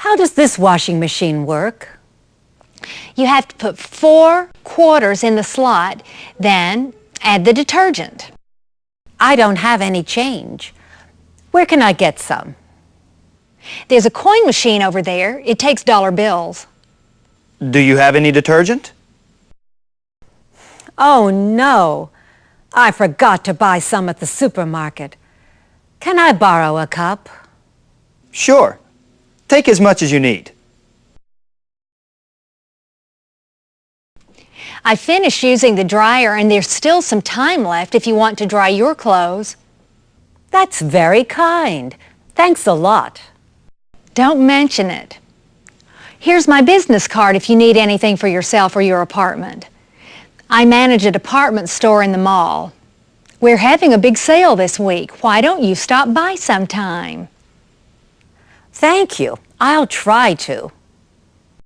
How does this washing machine work? You have to put 4 quarters in the slot, then add the detergent. I don't have any change. Where can I get some? There's a coin machine over there. It takes dollar bills. Do you have any detergent? Oh no, I forgot to buy some at the supermarket. Can I borrow a cup? Sure. Take as much as you need. I finished using the dryer and there's still some time left if you want to dry your clothes. That's very kind. Thanks a lot. Don't mention it. Here's my business card if you need anything for yourself or your apartment. I manage a department store in the mall. We're having a big sale this week. Why don't you stop by sometime? Thank you. I'll try to.